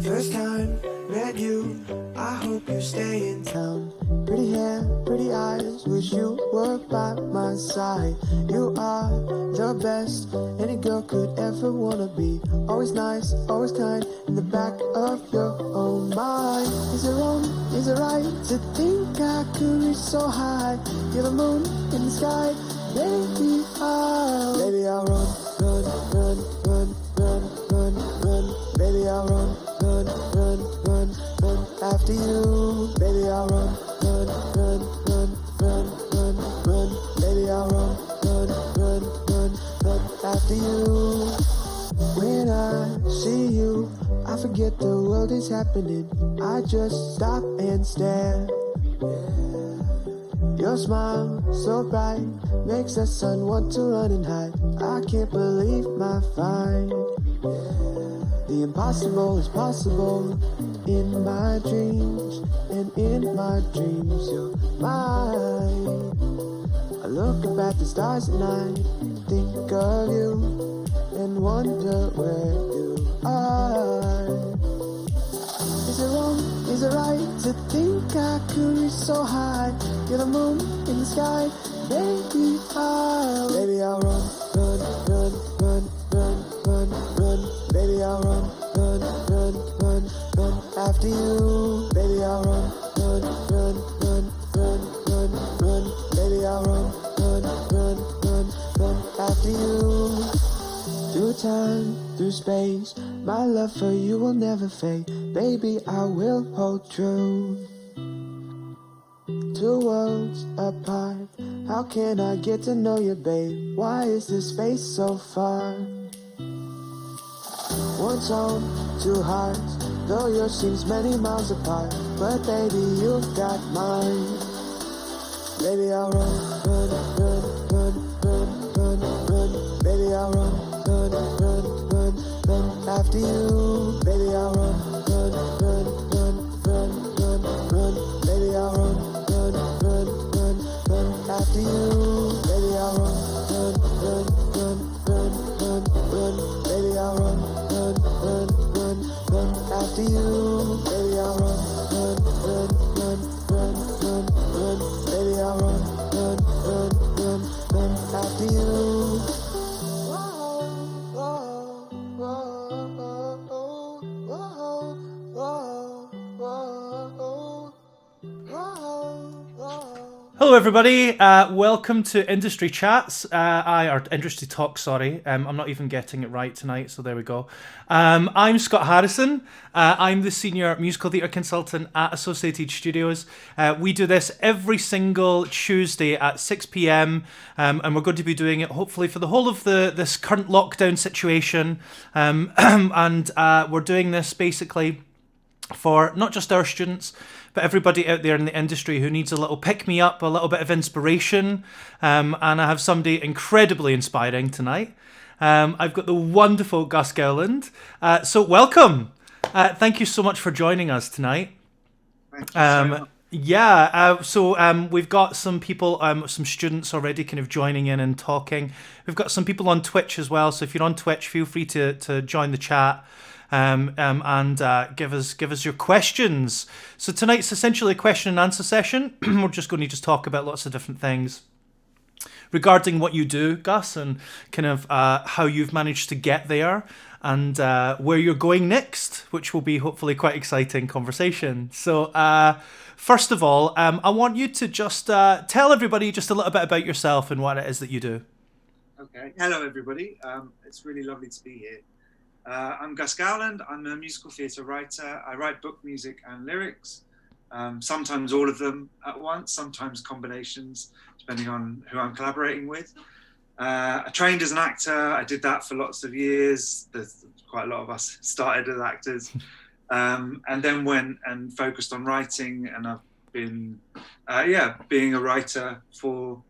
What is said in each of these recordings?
First time met you, I hope you stay in town. Pretty hair, pretty eyes, wish you were by my side. You are the best any girl could ever wanna be. Always nice, always kind, in the back of your own mind. Is it wrong, is it right to think I could reach so high? You're the moon in the sky, baby I'll run, run, run, run, run, run, run. Baby I'll run, run, run, run, run after you. Baby I'll run, run, run, run, run, run, run. Baby I'll run, run, run, run, run after you. When I see you, I forget the world is happening. I just stop and stare. Your smile so bright makes the sun want to run and hide. I can't believe my find. The impossible is possible in my dreams, and in my dreams you're mine. I look up at the stars at night, think of you, and wonder where you are. Is it wrong, is it right to think I could reach so high? You're the moon in the sky, baby I'll run, run, run, run, run, run, run. Baby I'll run, run, run, run, run after you. Baby I'll run, run, run, run, run, run, run. Baby I'll run, run, run, run, run after you. Through time, through space, my love for you will never fade. Baby, I will hold true. Two worlds apart, how can I get to know you, babe? Why is this space so far? One soul, two hearts, though yours seems many miles apart. But baby, you've got mine. Baby, I'll run, run, run, run, run, run, run. Baby, I'll run, run, run, run, run after you. Baby, I'll run, run, run, run, run, run, run. Baby, I'll run, run, run, run, run after you. Baby, I'll run, run, run, run, run, run, run. Baby, I'll run, run, run, run, run after you. Baby, I'll run, run, run, run, run, run, run. Baby, I'll run, run, run, run, run after you. Hello everybody, welcome to Industry Chats, or Industry Talk, sorry. I'm not even getting it right tonight, so there we go. I'm Scott Harrison. I'm the Senior Musical Theatre Consultant at Associated Studios. We do this every single Tuesday at 6 p.m, and we're going to be doing it hopefully for the whole of this current lockdown situation. And we're doing this basically for not just our students, but everybody out there in the industry who needs a little pick-me-up, a little bit of inspiration. And I have somebody incredibly inspiring tonight. I've got the wonderful Gus Gowland. So welcome. Thank you so much for joining us tonight. Thank you so much. So we've got some people, some students already kind of joining in and talking. We've got some people on Twitch as well. So if you're on Twitch, feel free to join the chat. And give us your questions. So tonight's essentially a question and answer session. We're just going to talk about lots of different things regarding what you do, Gus, and kind of how you've managed to get there and where you're going next, which will be hopefully quite exciting conversation. So first of all, I want you to just tell everybody just a little bit about yourself and what it is that you do. Okay. Hello, everybody. It's really lovely to be here. I'm Gus Gowland. I'm a musical theatre writer. I write book music and lyrics, sometimes all of them at once, sometimes combinations, depending on who I'm collaborating with. I trained as an actor. I did that for lots of years. There's quite a lot of us started as actors, and then went and focused on writing. And I've been, being a writer for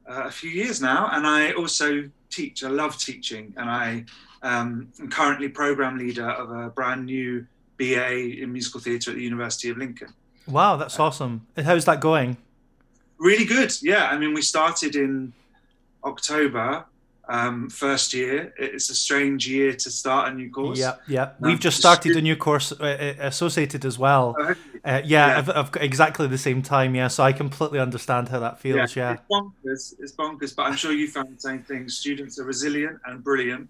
a few years now. And I also teach. I love teaching, and I'm currently program leader of a brand new BA in musical theatre at the University of Lincoln. Wow, that's awesome. How's that going? Really good. Yeah, I mean, we started in October first year. It's a strange year to start a new course. Yeah, yeah. We've just started a new course associated as well. Yeah, Yeah. I've got exactly the same time. Yeah, so I completely understand how that Yeah, feels. Yeah, it's bonkers, but I'm sure you found the same thing. Students are resilient and brilliant,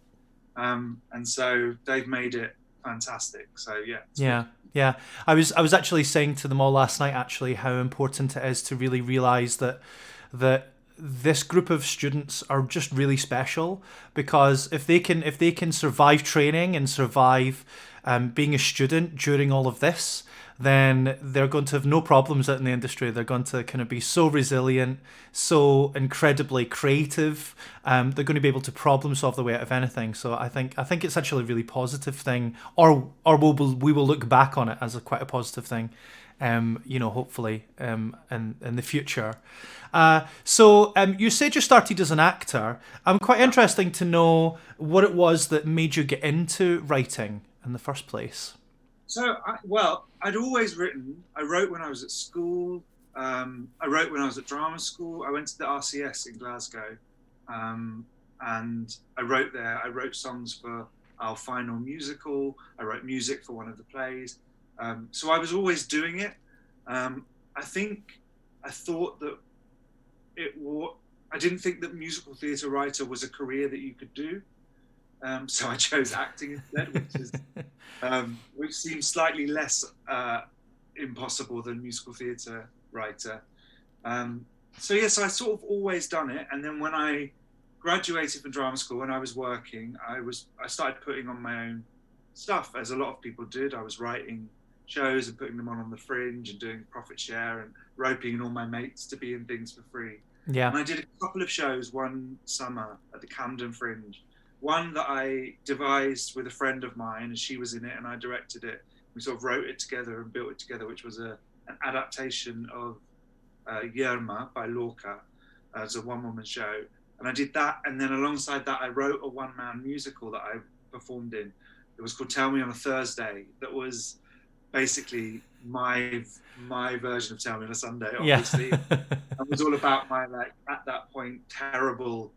and so they've made it fantastic. So yeah, it's good. yeah, yeah. I was actually saying to them all last night actually how important it is to really realize that this group of students are just really special, because if they can survive training and survive being a student during all of this, then they're going to have no problems out in the industry. They're going to kind of be so resilient, so incredibly creative. They're going to be able to problem solve their way out of anything. So I think it's actually a really positive thing, or we will look back on it as quite a positive thing. Hopefully, in the future. So you said you started as an actor. I'm quite interesting to know what it was that made you get into writing in the first place. So, I'd always written. I wrote when I was at school. I wrote when I was at drama school. I went to the RCS in Glasgow, and I wrote there. I wrote songs for our final musical. I wrote music for one of the plays. So I was always doing it. I thought that I didn't think that musical theatre writer was a career that you could do. So I chose acting instead, which seems slightly less impossible than musical theatre writer. So I sort of always done it. And then when I graduated from drama school, when I was working, I started putting on my own stuff, as a lot of people did. I was writing shows and putting them on the Fringe and doing profit share and roping in all my mates to be in things for free. Yeah. And I did a couple of shows one summer at the Camden Fringe. One that I devised with a friend of mine, and she was in it, and I directed it. We sort of wrote it together and built it together, which was an adaptation of Yerma by Lorca as a one-woman show. And I did that, and then alongside that, I wrote a one-man musical that I performed in. It was called Tell Me on a Thursday. That was basically my version of Tell Me on a Sunday, obviously. Yeah. It was all about my, at that point, terrible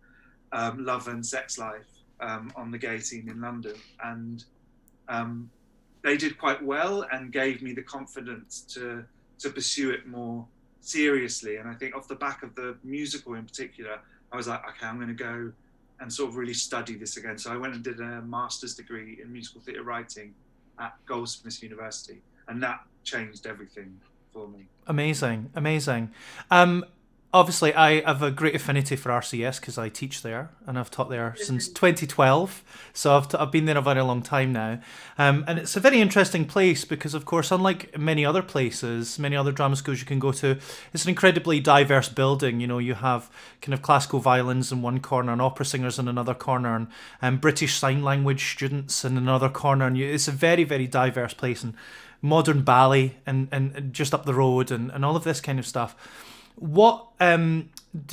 love and sex life on the gay scene in London. And they did quite well and gave me the confidence to pursue it more seriously. And I think off the back of the musical in particular, I was like, okay, I'm going to go and sort of really study this again. So I went and did a master's degree in musical theatre writing at Goldsmiths University, and that changed everything for me. Amazing. Obviously, I have a great affinity for RCS because I teach there, and I've taught there since 2012. So I've been there a very long time now. And it's a very interesting place because, of course, unlike many other places, many other drama schools you can go to, it's an incredibly diverse building. You know, you have kind of classical violins in one corner and opera singers in another corner, and British Sign Language students in another corner. And it's a very, very diverse place, and modern ballet and just up the road and all of this kind of stuff. What do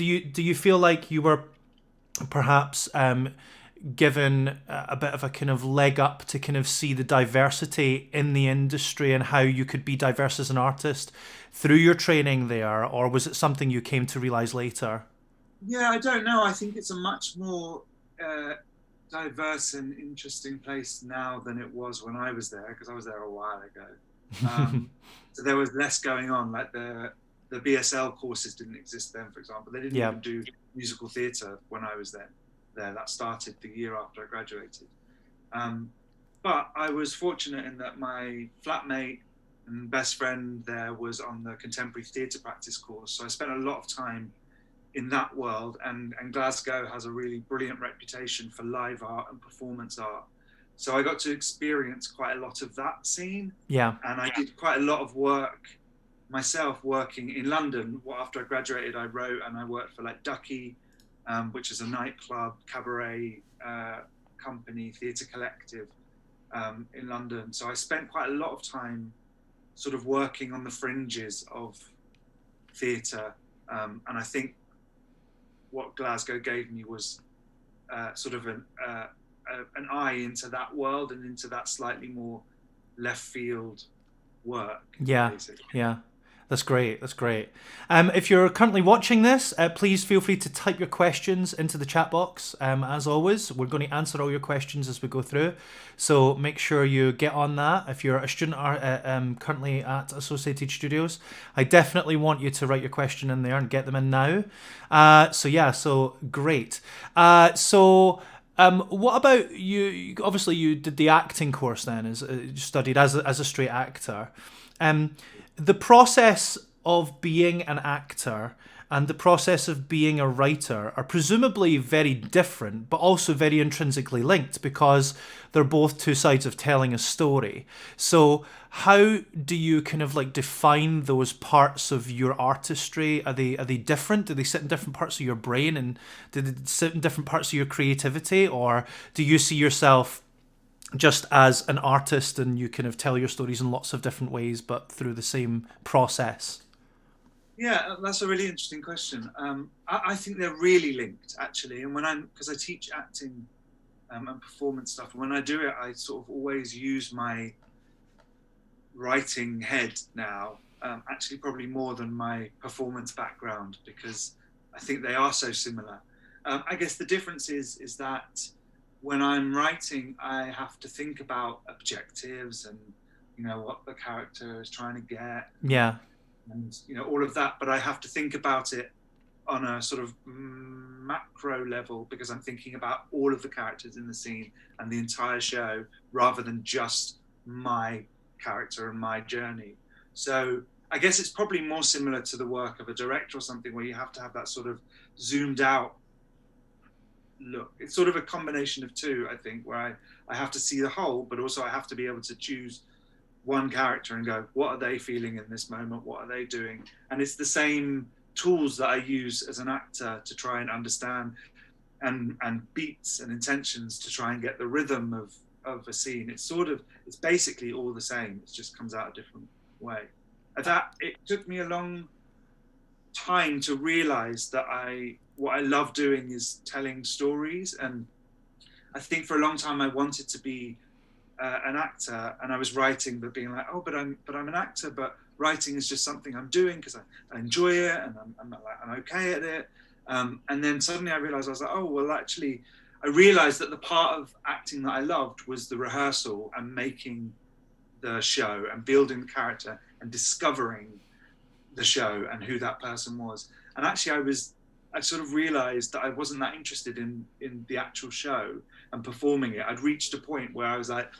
you feel like you were perhaps given a bit of a kind of leg up to kind of see the diversity in the industry and how you could be diverse as an artist through your training there, or was it something you came to realize later? Yeah, I don't know. I think it's a much more diverse and interesting place now than it was when I was there, because I was there a while ago. So there was less going on, like the BSL courses didn't exist then, for example. They didn't even do musical theatre when I was there. That started the year after I graduated. But I was fortunate in that my flatmate and best friend there was on the contemporary theatre practice course. So I spent a lot of time in that world, and Glasgow has a really brilliant reputation for live art and performance art. So I got to experience quite a lot of that scene. Yeah. And I did quite a lot of work myself working in London. After I graduated, I wrote and I worked for like Ducky, which is a nightclub, cabaret company, theatre collective in London. So I spent quite a lot of time sort of working on the fringes of theatre. And I think what Glasgow gave me was sort of an eye into that world and into that slightly more left field work. Yeah, basically. yeah. That's great. That's great. If you're currently watching this, please feel free to type your questions into the chat box. As always, we're going to answer all your questions as we go through. So make sure you get on that. If you're a student currently at Associated Studios, I definitely want you to write your question in there and get them in now. So great. What about you? Obviously, you did the acting course then, you studied as a straight actor. The process of being an actor and the process of being a writer are presumably very different, but also very intrinsically linked because they're both two sides of telling a story. So how do you kind of like define those parts of your artistry? Are they different? Do they sit in different parts of your brain, and do they sit in different parts of your creativity? Or do you see yourself just as an artist and you kind of tell your stories in lots of different ways but through the same process? Yeah, that's a really interesting question. I think they're really linked, actually. And because I teach acting and performance stuff, and when I do it, I sort of always use my writing head now, actually probably more than my performance background, because I think they are so similar. I guess the difference is that when I'm writing, I have to think about objectives and, what the character is trying to get. Yeah. And, all of that. But I have to think about it on a sort of macro level, because I'm thinking about all of the characters in the scene and the entire show, rather than just my character and my journey. So I guess it's probably more similar to the work of a director or something, where you have to have that sort of zoomed out look. It's sort of a combination of two, I think, where I have to see the whole, but also I have to be able to choose one character and go, what are they feeling in this moment? What are they doing? And it's the same tools that I use as an actor to try and understand and beats and intentions to try and get the rhythm of a scene. It's basically all the same. It just comes out a different way. It took me a long time to realize that what I love doing is telling stories. And I think for a long time I wanted to be an actor, and I was writing, but being like, but I'm an actor, but writing is just something I'm doing because I enjoy it and I'm okay at it. And then suddenly I realized, I was like, actually, I realized that the part of acting that I loved was the rehearsal and making the show and building the character and discovering the show and who that person was. And actually I sort of realized that I wasn't that interested in the actual show and performing it. I'd reached a point where I was like,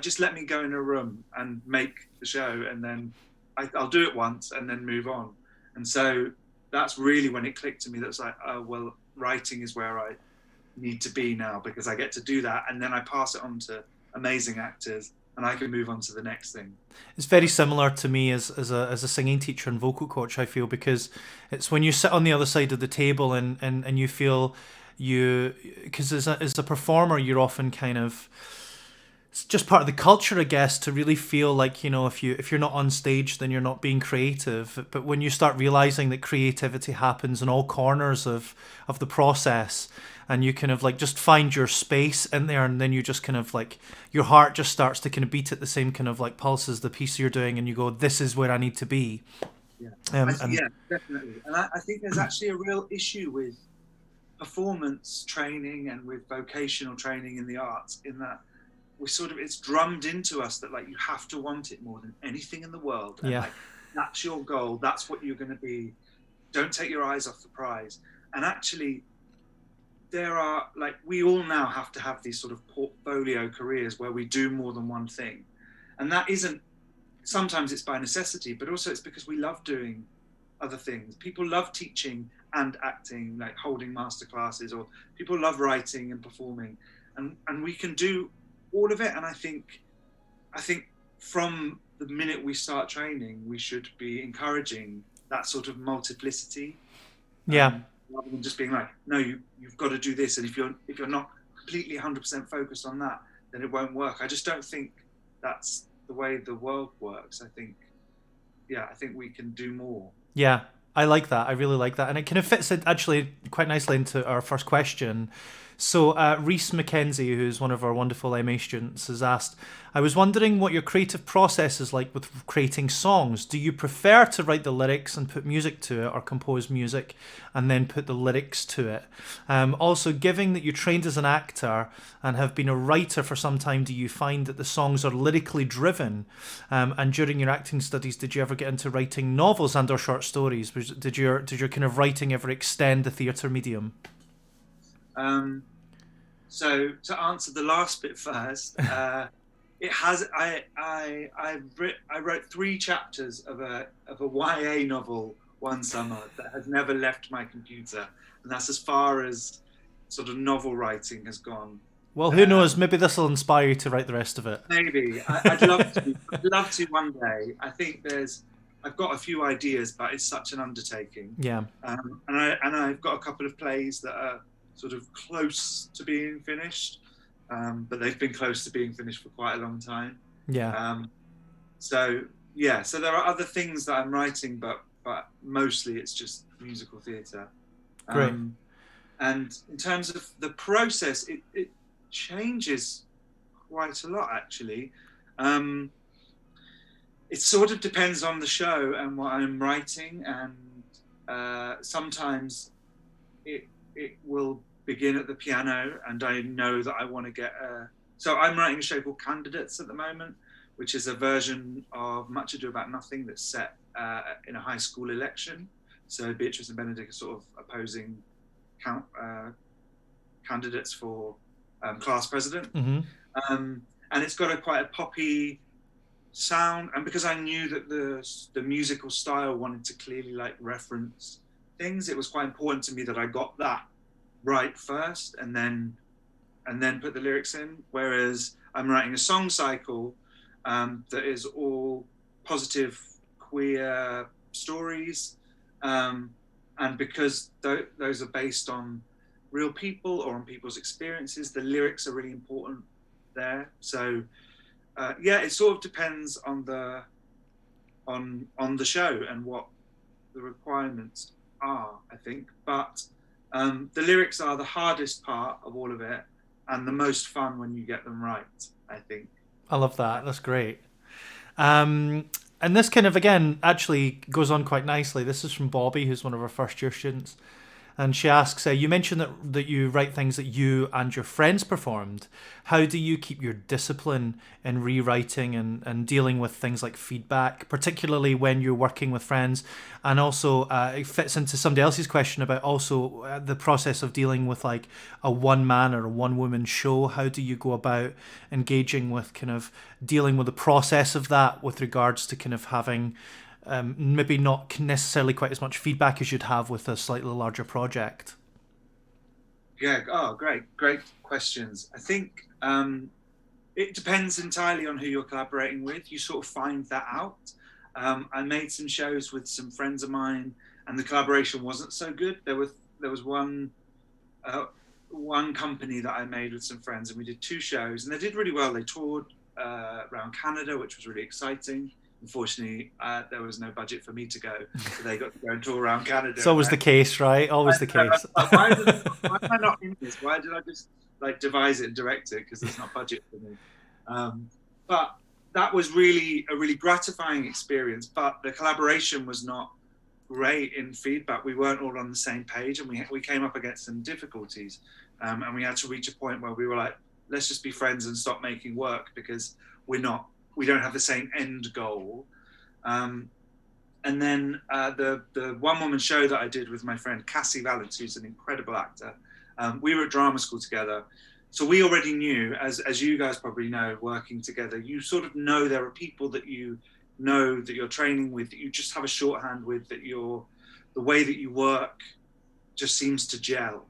just let me go in a room and make the show, and then I'll do it once and then move on. And so that's really when it clicked to me. That's like, writing is where I need to be now, because I get to do that, and then I pass it on to amazing actors, and I can move on to the next thing. It's very similar to me as a singing teacher and vocal coach, I feel, because it's when you sit on the other side of the table and you feel because as a performer, you're often kind of, it's just part of the culture, I guess, to really feel like, if you're not on stage, then you're not being creative. But when you start realizing that creativity happens in all corners of the process, and you kind of like just find your space in there, and then you just kind of like, your heart just starts to kind of beat at the same kind of like pulse as the piece you're doing, and you go, this is where I need to be. Yeah, yeah, definitely. And I think there's actually a real issue with performance training and with vocational training in the arts, in that it's drummed into us that like you have to want it more than anything in the world. And like, that's your goal. That's what you're going to be. Don't take your eyes off the prize. And actually, there are we all now have to have these sort of portfolio careers where we do more than one thing. And that isn't, sometimes it's by necessity, but also it's because we love doing other things. People love teaching and acting, like holding master classes, or people love writing and performing, and we can do all of it. And I think from the minute we start training, we should be encouraging that sort of multiplicity. Rather than just being like, no, you've got to do this, and if you're not completely 100% focused on that, then it won't work. I just don't think that's the way the world works. I think we can do more. Yeah, I like that. I really like that. And it kind of fits in actually quite nicely into our first question. So, Reese McKenzie, who's one of our wonderful MA students, has asked, I was wondering what your creative process is like with creating songs. Do you prefer to write the lyrics and put music to it, or compose music and then put the lyrics to it? Also, given that you trained as an actor and have been a writer for some time, do you find that the songs are lyrically driven? And during your acting studies, did you ever get into writing novels and/or short stories? Did your kind of writing ever extend the theatre medium? So to answer the last bit first, it has. I wrote 3 chapters of a YA novel one summer that has never left my computer, and that's as far as sort of novel writing has gone. Well, who knows? Maybe this will inspire you to write the rest of it. Maybe I'd love to. I'd love to one day. I think I've got a few ideas, but it's such an undertaking. Yeah. And I've got a couple of plays that are sort of close to being finished, but they've been close to being finished for quite a long time. Yeah. So there are other things that I'm writing, but mostly it's just musical theatre. Great. And in terms of the process, it changes quite a lot, actually. It sort of depends on the show and what I'm writing, and sometimes it will begin at the piano, and I know that I want to get so I'm writing a show called Candidates at the moment, which is a version of Much Ado About Nothing that's set in a high school election. So Beatrice and Benedict are sort of opposing candidates for class president. Mm-hmm. And it's got quite a poppy sound, and because I knew that the musical style wanted to clearly like reference things, it was quite important to me that I got that right first and then put the lyrics in. Whereas I'm writing a song cycle that is all positive queer stories, and because those are based on real people or on people's experiences, the lyrics are really important there. So it sort of depends on the show and what the requirements are, I think. But the lyrics are the hardest part of all of it, and the most fun when you get them right, I think. I love that. That's great. And this kind of, again, actually goes on quite nicely. This is from Bobby, who's one of our first year students. And she asks, you mentioned that you write things that you and your friends performed. How do you keep your discipline in rewriting and dealing with things like feedback, particularly when you're working with friends? And also, it fits into somebody else's question about also the process of dealing with like a one-man or a one-woman show. How do you go about engaging with kind of dealing with the process of that with regards to kind of having maybe not necessarily quite as much feedback as you'd have with a slightly larger project? Yeah. Oh, great questions. I think it depends entirely on who you're collaborating with. You sort of find that out. I made some shows with some friends of mine, and the collaboration wasn't so good. There was one company that I made with some friends, and we did 2 shows, and they did really well. They toured around Canada, which was really exciting. Unfortunately, there was no budget for me to go, so they got to go and tour around Canada. It's always the case, right? Always the case. Why am I not in this? Why did I just like devise it and direct it? Because there's not budget for me. But that was really a really gratifying experience. But the collaboration was not great in feedback. We weren't all on the same page, and we came up against some difficulties. And we had to reach a point where we were like, let's just be friends and stop making work, because we don't have the same end goal. And then the one-woman show that I did with my friend Cassie Valance, who's an incredible actor, we were at drama school together. So we already knew, as you guys probably know, working together, you sort of know there are people that you know that you're training with, that you just have a shorthand with, that the way that you work just seems to gel.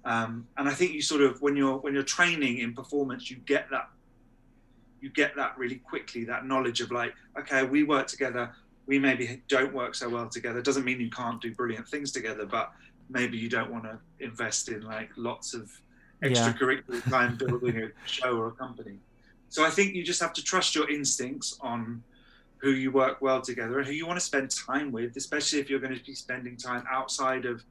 And I think you sort of, when you're training in performance, you get that really quickly, that knowledge of like, okay, we work together, we maybe don't work so well together. Doesn't mean you can't do brilliant things together, but maybe you don't want to invest in like lots of extracurricular time building a show or a company. So I think you just have to trust your instincts on who you work well together and who you want to spend time with, especially if you're going to be spending time outside of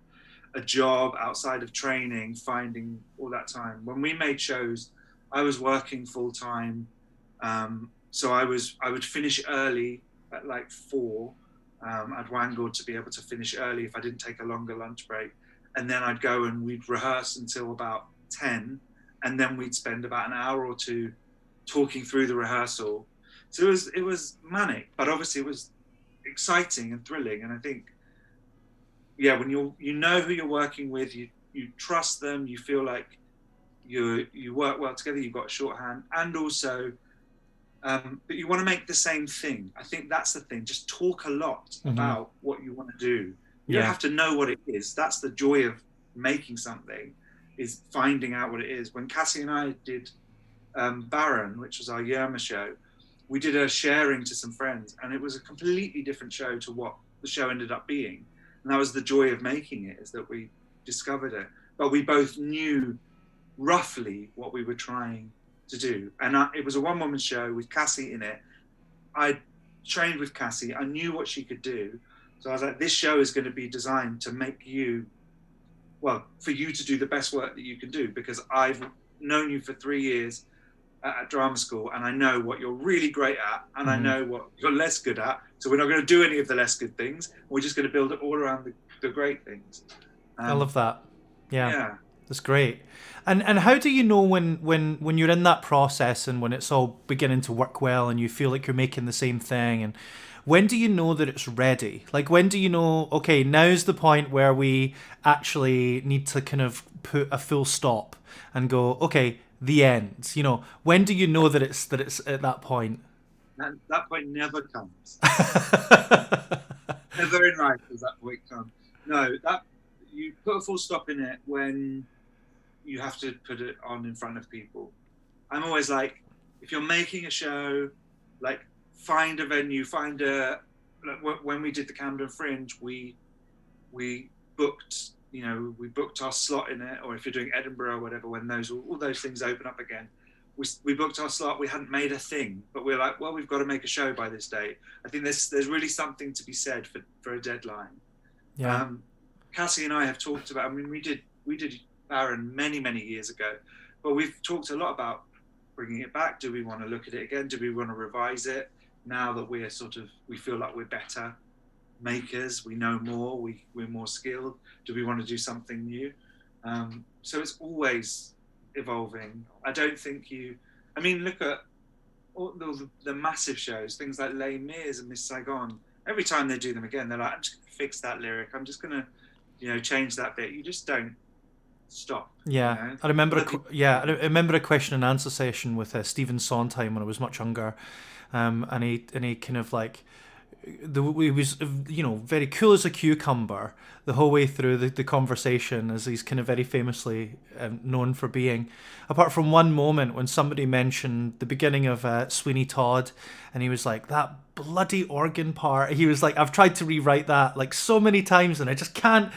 a job, outside of training, finding all that time. When we made shows, I was working full time. So I would finish early at like 4. I'd wangled to be able to finish early if I didn't take a longer lunch break. And then I'd go and we'd rehearse until about 10. And then we'd spend about an hour or 2 talking through the rehearsal. So it was manic, but obviously it was exciting and thrilling. And I think, yeah, when you know who you're working with, you trust them, you feel like you work well together, you've got shorthand, and also, but you want to make the same thing. I think that's the thing. Just talk a lot about what you want to do. You don't have to know what it is. That's the joy of making something, is finding out what it is. When Cassie and I did Baron, which was our Yerma show, we did a sharing to some friends, and it was a completely different show to what the show ended up being. And that was the joy of making it, is that we discovered it. But we both knew roughly what we were trying to do. And it was a one-woman show with Cassie in it. I trained with Cassie. I knew what she could do. So I was like, this show is going to be designed to make you, well, for you to do the best work that you can do, because I've known you for 3 years at drama school, and I know what you're really great at, and I know what you're less good at. So we're not going to do any of the less good things. We're just going to build it all around the great things. I love that. Yeah. That's great. And how do you know when you're in that process and when it's all beginning to work well and you feel like you're making the same thing, and when do you know that it's ready? Like, when do you know, okay, now's the point where we actually need to kind of put a full stop and go, okay, the end? You know, when do you know that it's at that point? And that point never comes. Never in life does that point come. No, that you put a full stop in it when you have to put it on in front of people. I'm always like, if you're making a show, like, find a venue, like, when we did the Camden Fringe, we booked, we booked our slot in it, or if you're doing Edinburgh or whatever, when all those things open up again, we booked our slot. We hadn't made a thing, but we're like, well, we've got to make a show by this date. I think there's really something to be said for a deadline. Yeah. Cassie and I have talked about, I mean, we did Baron many years ago, but we've talked a lot about bringing it back. Do we want to look at it again? Do we want to revise it now that we feel like we're better makers, we know more, we're more skilled? Do we want to do something new? So it's always evolving. I don't think look at all the massive shows, things like Les Mis and Miss Saigon. Every time they do them again, they're like, I'm just going to fix that lyric, I'm just going to change that bit. You just don't stop. Yeah, I remember a question and answer session with Stephen Sondheim when I was much younger, and he kind of like, he was very cool as a cucumber the whole way through the conversation, as he's kind of very famously known for being, apart from one moment when somebody mentioned the beginning of Sweeney Todd, and he was like, that bloody organ part, he was like, I've tried to rewrite that like so many times and I just can't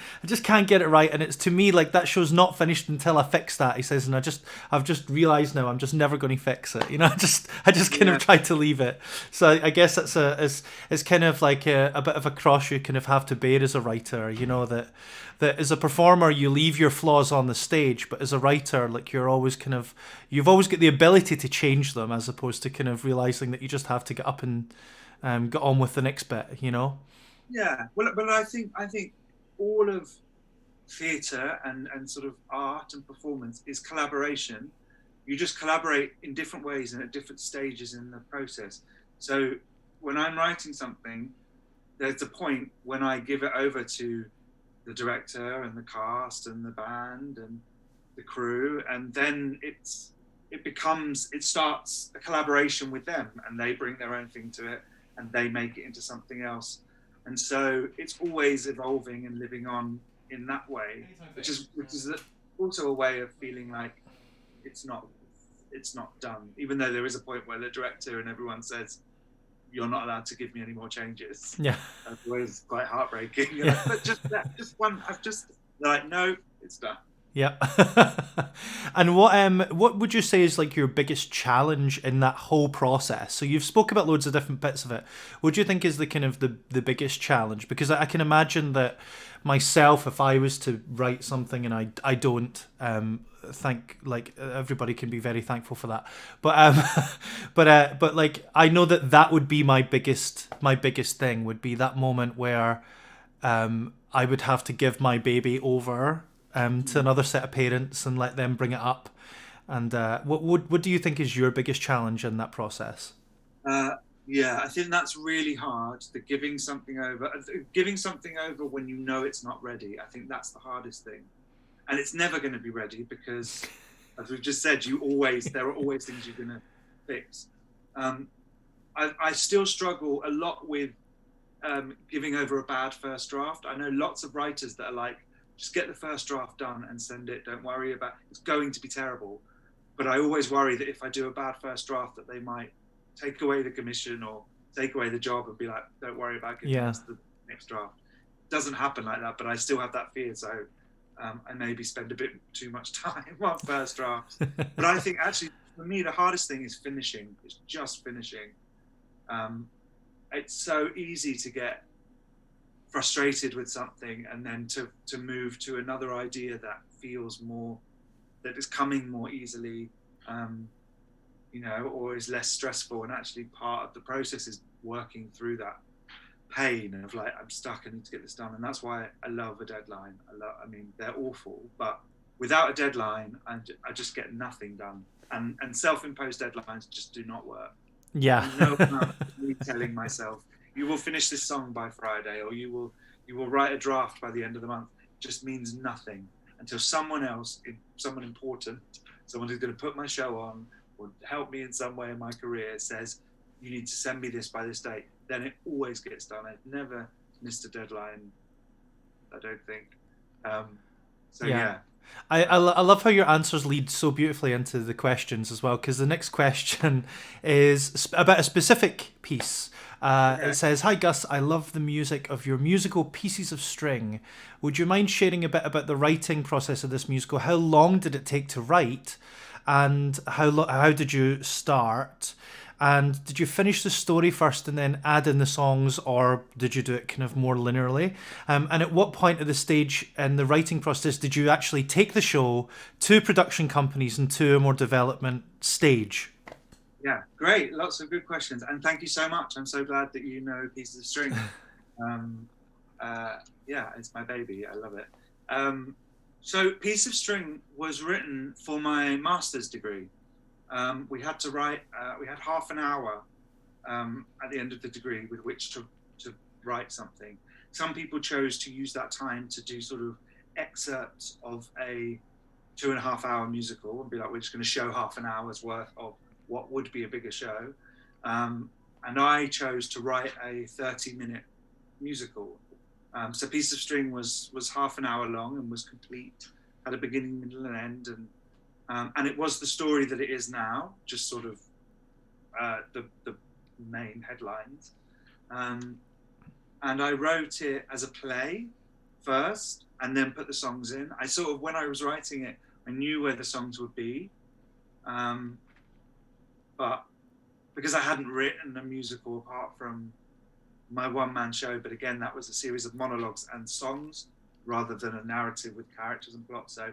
get it right, and it's, to me, like, that show's not finished until I fix that, he says, and I've just realized now I'm just never going to fix it, I just kind of tried to leave it. So I guess it's kind of like a bit of a cross you kind of have to bear as a writer, that as a performer you leave your flaws on the stage, but as a writer, like, you've always got the ability to change them, as opposed to kind of realizing that you just have to get up and get on with the next bit, Yeah, well, but I think all of theatre and sort of art and performance is collaboration. You just collaborate in different ways and at different stages in the process. So when I'm writing something, there's a point when I give it over to the director and the cast and the band and the crew, and then it starts a collaboration with them, and they bring their own thing to it and they make it into something else. And so it's always evolving and living on in that way, which is also a way of feeling like it's not done, even though there is a point where the director and everyone says, you're not allowed to give me any more changes. Yeah. That's always quite heartbreaking. Yeah. But just one, they're like, no, it's done. Yeah. And what would you say is like your biggest challenge in that whole process? So you've spoke about loads of different bits of it. What do you think is the kind of the biggest challenge? Because I can imagine that myself, if I was to write something and I don't think, like, everybody can be very thankful for that. But but like I know that would be my biggest thing would be that moment where I would have to give my baby over to another set of parents and let them bring it up. And what do you think is your biggest challenge in that process? Uh, yeah, I think that's really hard. The giving something over when you know it's not ready. I think that's the hardest thing, and it's never going to be ready because, as we've just said, there are always things you're going to fix. Um, I still struggle a lot with giving over a bad first draft. I know lots of writers that are like, just get the first draft done and send it. Don't worry about it's going to be terrible. But I always worry that if I do a bad first draft, that they might take away the commission or take away the job and be like, don't worry about giving Yeah. us the next draft. It doesn't happen like that, but I still have that fear. So I maybe spend a bit too much time on first drafts. But I think actually, for me, the hardest thing is finishing. It's just finishing. It's so easy to get frustrated with something and then to move to another idea that feels more, that is coming more easily, or is less stressful. And actually part of the process is working through that pain of like, I'm stuck, I need to get this done. And that's why I love a deadline. I mean, they're awful, but without a deadline, I just get nothing done. And self-imposed deadlines just do not work. Yeah. No amount of me telling myself, you will finish this song by Friday, or you will write a draft by the end of the month, just means nothing until someone important, someone who's going to put my show on or help me in some way in my career says, you need to send me this by this date. Then it always gets done. I've never missed a deadline, I don't think. So yeah. I love how your answers lead so beautifully into the questions as well, because the next question is about a specific piece. Okay. It says, "Hi Gus, I love the music of your musical Pieces of String. Would you mind sharing a bit about the writing process of this musical? How long did it take to write, and how did you start? And did you finish the story first and then add in the songs, or did you do it kind of more linearly? And at what point of the stage in the writing process did you actually take the show to production companies and to a more development stage?" Yeah, great. Lots of good questions. And thank you so much. I'm so glad that you know Pieces of String. Yeah, it's my baby. I love it. So Piece of String was written for my master's degree. We had to write, we had half an hour at the end of the degree with which to write something. Some people chose to use that time to do sort of excerpts of a 2.5 hour musical and be like, we're just going to show half an hour's worth of what would be a bigger show. And I chose to write a 30-minute musical. So Piece of String was half an hour long and was complete, had a beginning, middle, and end. And it was the story that it is now, just sort of the main headlines. And I wrote it as a play first and then put the songs in. I sort of, when I was writing it, I knew where the songs would be. But because I hadn't written a musical apart from my one-man show, but again, that was a series of monologues and songs rather than a narrative with characters and plot. So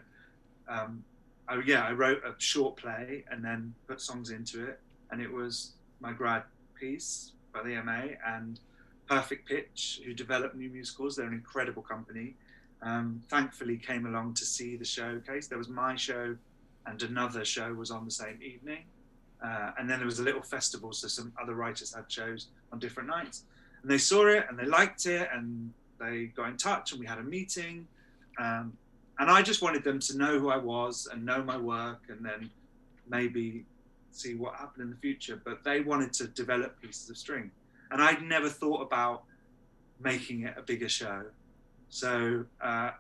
I wrote a short play and then put songs into it. And it was my grad piece by the MA and Perfect Pitch, who develop new musicals. They're an incredible company. Thankfully came along to see the showcase. There was my show and another show was on the same evening. And then there was a little festival, so some other writers had shows on different nights. And they saw it and they liked it and they got in touch and we had a meeting. And I just wanted them to know who I was and know my work and then maybe see what happened in the future. But they wanted to develop Pieces of String. And I'd never thought about making it a bigger show. So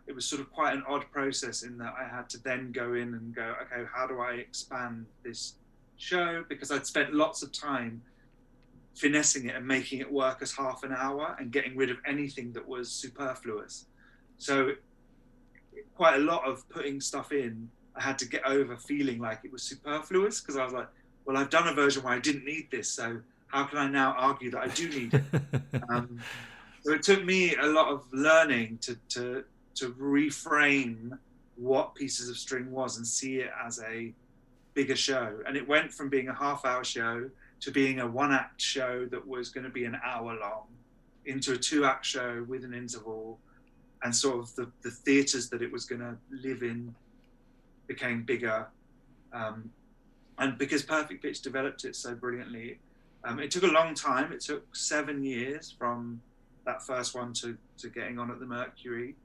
it was sort of quite an odd process in that I had to then go in and go, okay, how do I expand this show? Because I'd spent lots of time finessing it and making it work as half an hour and getting rid of anything that was superfluous. So quite a lot of putting stuff in, I had to get over feeling like it was superfluous, because I was like, well, I've done a version where I didn't need this, so how can I now argue that I do need it? So it took me a lot of learning to reframe what Pieces of String was and see it as a bigger show. And it went from being a half-hour show to being a one-act show that was going to be an hour long, into a two-act show with an interval, and sort of the theatres that it was going to live in became bigger. And because Perfect Pitch developed it so brilliantly, it took a long time. It took 7 years from that first one to getting on at the Mercury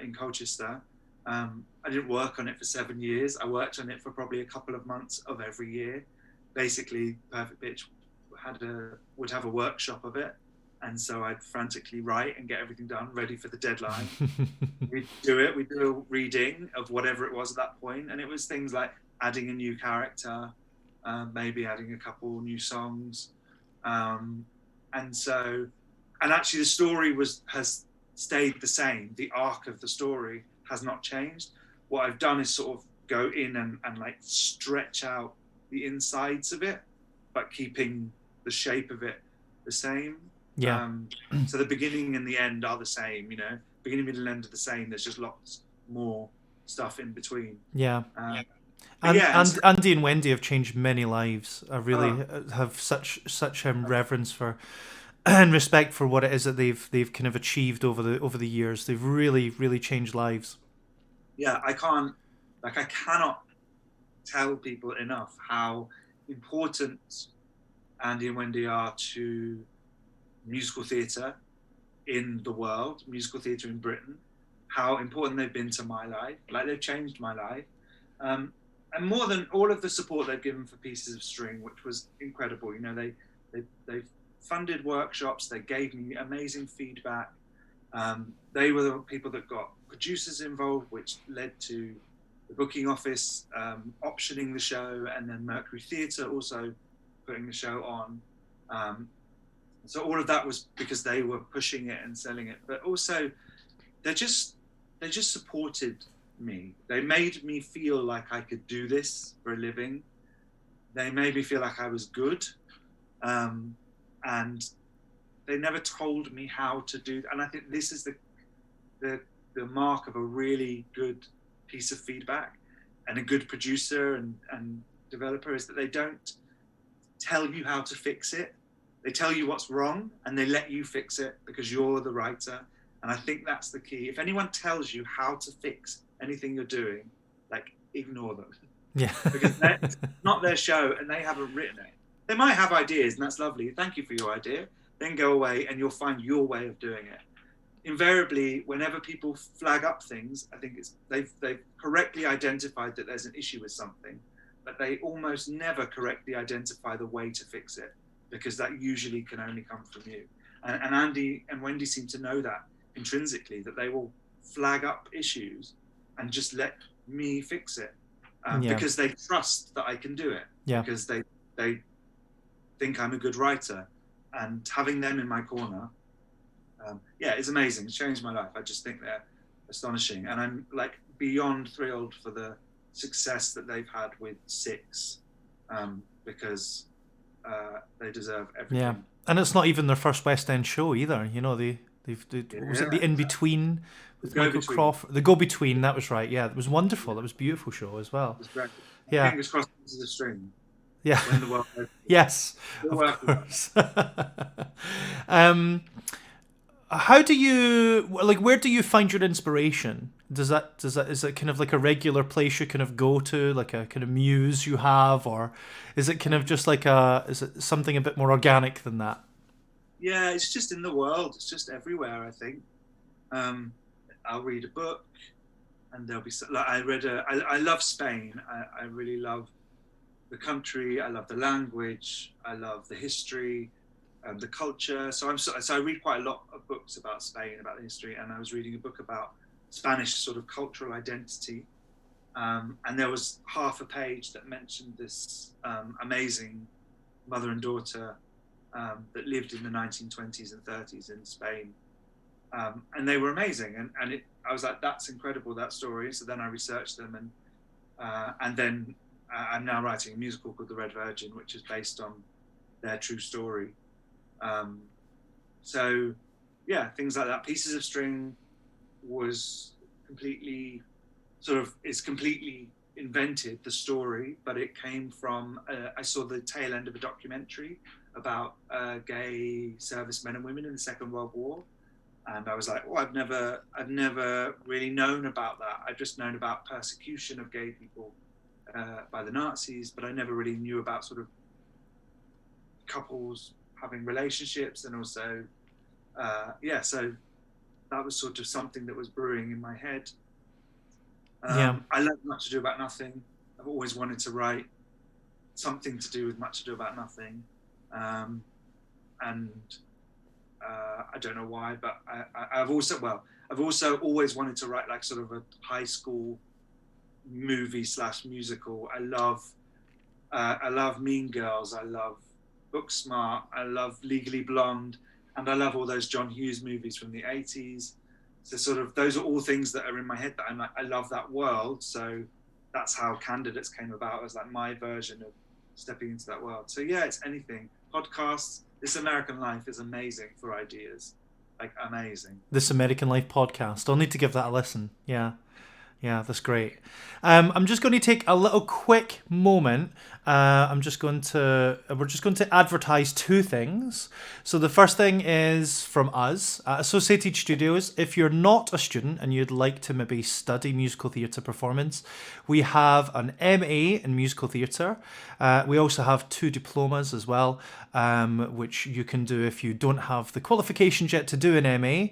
in Colchester. I didn't work on it for 7 years. I worked on it for probably a couple of months of every year. Basically, Perfect Pitch would have a workshop of it, and so I'd frantically write and get everything done, ready for the deadline. We'd do a reading of whatever it was at that point, and it was things like adding a new character, maybe adding a couple new songs, and actually the story has stayed the same. The arc of the story has not changed. What I've done is sort of go in and like stretch out the insides of it, but keeping the shape of it the same. Yeah. So the beginning and the end are the same, you know, beginning, middle, and end are the same. There's just lots more stuff in between. Yeah. And Andy and Wendy have changed many lives. I really have such reverence for and respect for what it is that they've kind of achieved over the years. They've really changed lives. Yeah, I cannot tell people enough how important Andy and Wendy are to musical theatre in the world, musical theatre in Britain, how important they've been to my life. Like, they've changed my life. And more than all of the support they've given for Pieces of String, which was incredible. You know, they funded workshops, they gave me amazing feedback. They were the people that got producers involved, which led to the booking office optioning the show, and then Mercury Theatre also putting the show on. So all of that was because they were pushing it and selling it, but also they just supported me. They made me feel like I could do this for a living. They made me feel like I was good, and they never told me how to do. And I think this is the mark of a really good piece of feedback and a good producer and developer, is that they don't tell you how to fix it. They tell you what's wrong and they let you fix it because you're the writer. And I think that's the key. If anyone tells you how to fix anything you're doing, like, ignore them. Yeah. Because it's not their show and they haven't written it. They might have ideas, and that's lovely. Thank you for your idea. Then go away and you'll find your way of doing it. Invariably, whenever people flag up things, I think they've correctly identified that there's an issue with something, but they almost never correctly identify the way to fix it, because that usually can only come from you. And Andy and Wendy seem to know that intrinsically, that they will flag up issues and just let me fix it, because they trust that I can do it, because they think I'm a good writer. And having them in my corner, it's amazing. It's changed my life. I just think they're astonishing. And I'm like beyond thrilled for the success that they've had with Six, because they deserve everything. Yeah, and it's not even their first West End show either. You know, was it the In Between with Michael Crawford? The Go Between, that was right. Yeah, it was wonderful. It was a beautiful show as well. It was great. Yeah. Fingers crossed this is a string. Yeah. When the world opens. Yes, of course. How do you, like, where do you find your inspiration? Is it kind of like a regular place you kind of go to, like a kind of muse you have, or is it kind of just like is it something a bit more organic than that? Yeah, it's just in the world. It's just everywhere, I think. I'll read a book, and there'll be like I love Spain. I really love the country. I love the language. I love the history, the culture. So I read quite a lot of books about Spain, about the history, and I was reading a book about Spanish sort of cultural identity, and there was half a page that mentioned this amazing mother and daughter that lived in the 1920s and 30s in Spain, and they were amazing. And I was like, that's incredible, that story. So then I researched them, and then I'm now writing a musical called The Red Virgin, which is based on their true story. So yeah, things like that. Pieces of String was completely invented, the story, but it came from, I saw the tail end of a documentary about gay servicemen and women in the Second World War. And I was like, oh, I've never really known about that. I've just known about persecution of gay people by the Nazis, but I never really knew about sort of couples having relationships, and also, so that was sort of something that was brewing in my head. I love Much Ado About Nothing. I've always wanted to write something to do with Much Ado About Nothing. I don't know why, but I've also always wanted to write like sort of a high school movie / musical. I love Mean Girls. I love Booksmart. I love Legally Blonde, and I love all those John Hughes movies from the 80s. So sort of those are all things that are in my head that I'm like, I love that world. So that's how Candidates came about, as like my version of stepping into that world. So yeah, it's anything. Podcasts. This American Life is amazing for ideas. Like, amazing. This American Life podcast. I'll need to give that a listen. Yeah, that's great. I'm just going to take a little quick moment. We're just going to advertise two things. So the first thing is from us at Associated Studios. If you're not a student and you'd like to maybe study musical theatre performance, we have an MA in musical theatre. We also have 2 diplomas as well, which you can do if you don't have the qualifications yet to do an MA.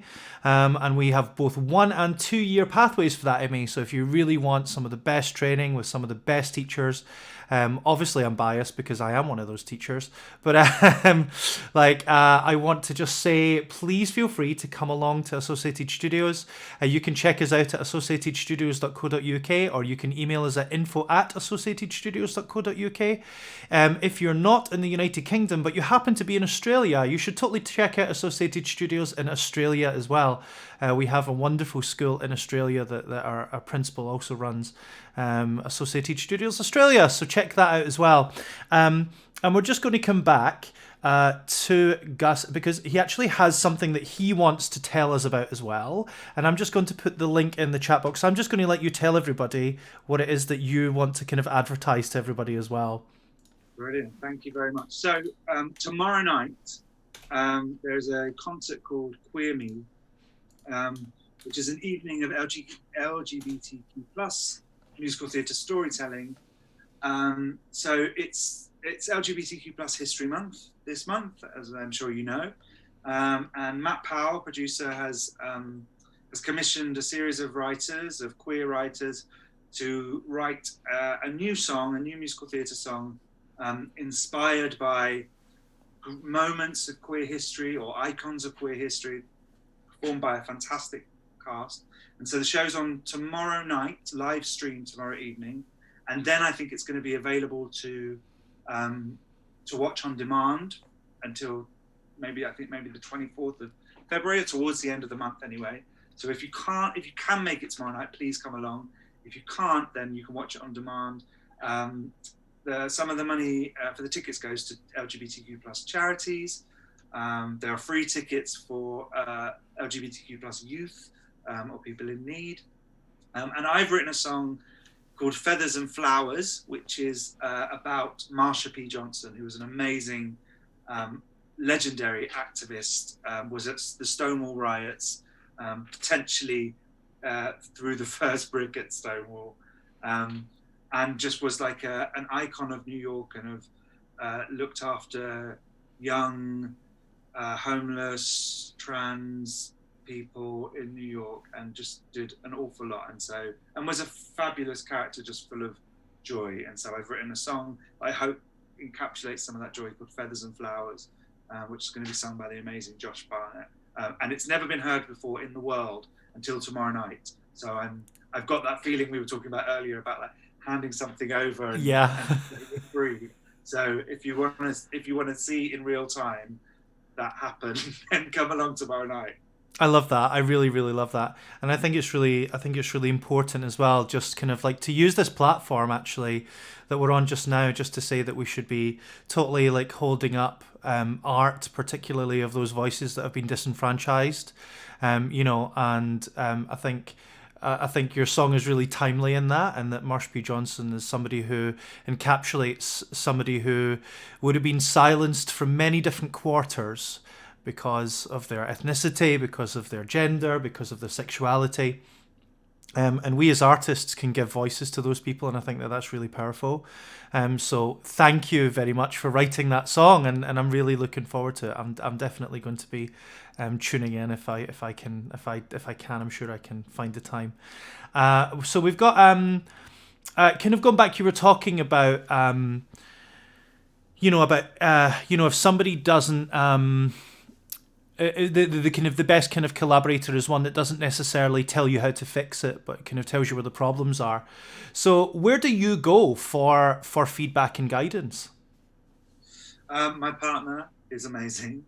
And we have both 1 and 2 year pathways for that MA. So if you really want some of the best training with some of the best teachers, obviously I'm biased because I am one of those teachers, but I want to just say, please feel free to come along to Associated Studios. You can check us out at associatedstudios.co.uk, or you can email us at info@associatedstudios.co.uk. If you're not in the United Kingdom, but you happen to be in Australia, you should totally check out Associated Studios in Australia as well. We have a wonderful school in Australia that our principal also runs, Associated Studios Australia. So check that out as well. And we're just going to come back to Gus, because he actually has something that he wants to tell us about as well. And I'm just going to put the link in the chat box. So I'm just going to let you tell everybody what it is that you want to kind of advertise to everybody as well. Brilliant. Thank you very much. So tomorrow night, there's a concert called Queer Me, which is an evening of LGBTQ plus musical theatre storytelling. So it's LGBTQ plus History Month this month, as I'm sure you know. And Matt Powell, producer, has commissioned a series of writers, of queer writers, to write a new musical theatre song, inspired by moments of queer history or icons of queer history, performed by a fantastic cast. And so the show's on tomorrow night, live stream tomorrow evening, and then I think it's going to be available to watch on demand until maybe the 24th of February, or towards the end of the month anyway. So if you can make it tomorrow night, please come along. If you can't, then you can watch it on demand. Some of the money for the tickets goes to LGBTQ plus charities. There are free tickets for LGBTQ plus youth or people in need. And I've written a song called Feathers and Flowers, which is about Marsha P. Johnson, who was an amazing, legendary activist, was at the Stonewall riots, potentially threw the first brick at Stonewall, and just was like an icon of New York, and of looked after young, homeless, trans people in New York, and just did an awful lot, and was a fabulous character, just full of joy. And so I've written a song that I hope encapsulates some of that joy, called Feathers and Flowers, which is going to be sung by the amazing Josh Barnett, and it's never been heard before in the world until tomorrow night. So I've got that feeling we were talking about earlier about like handing something over and and free. So if you want to see in real time that happen, then come along tomorrow night. I love that. I really, really love that, and I think it's really important as well. Just kind of like to use this platform actually that we're on just now, just to say that we should be totally like holding up art, particularly of those voices that have been disenfranchised. I think your song is really timely in that, and that Marsh P. Johnson is somebody who encapsulates somebody who would have been silenced from many different quarters because of their ethnicity, because of their gender, because of their sexuality. And we as artists can give voices to those people, and I think that that's really powerful. So thank you very much for writing that song, and I'm really looking forward to it. I'm definitely going to be tuning in if I can. I'm sure I can find the time. So we've got kind of going back. You were talking about if somebody doesn't. The kind of the best kind of collaborator is one that doesn't necessarily tell you how to fix it, but kind of tells you where the problems are. So where do you go for feedback and guidance? My partner is amazing.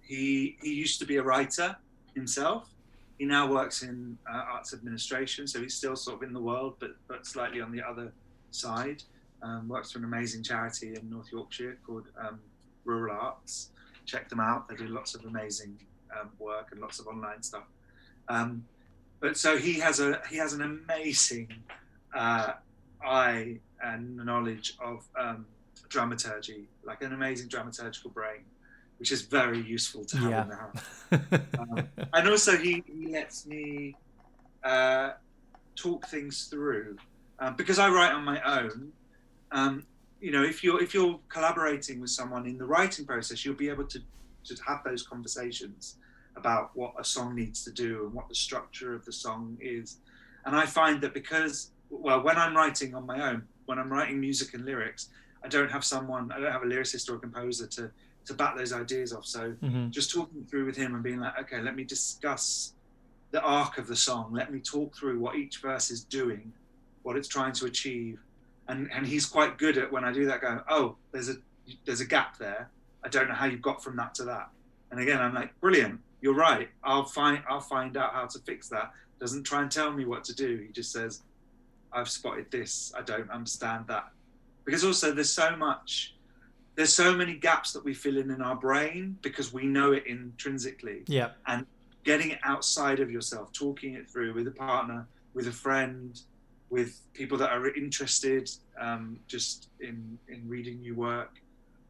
He used to be a writer himself. He now works in arts administration, so he's still sort of in the world, but slightly on the other side. Works for an amazing charity in North Yorkshire called Rural Arts. Check them out. They do lots of amazing work and lots of online stuff. But so he has an amazing eye and knowledge of dramaturgy, like an amazing dramaturgical brain, which is very useful to have in the house. And also he lets me talk things through because I write on my own. If you're collaborating with someone in the writing process, you'll be able to have those conversations about what a song needs to do and what the structure of the song is. And I find that when I'm writing on my own, when I'm writing music and lyrics, I don't have a lyricist or a composer to bat those ideas off. So just talking through with him and being like, okay, let me discuss the arc of the song. Let me talk through what each verse is doing, what it's trying to achieve. And he's quite good at, when I do that, going, oh, there's a gap there. I don't know how you got from that to that. And again, I'm like, brilliant. You're right. I'll find out how to fix that. Doesn't try and tell me what to do. He just says, I've spotted this. I don't understand that. Because also there's so many gaps that we fill in our brain because we know it intrinsically. Yeah. And getting it outside of yourself, talking it through with a partner, with a friend, with people that are interested just in reading your work,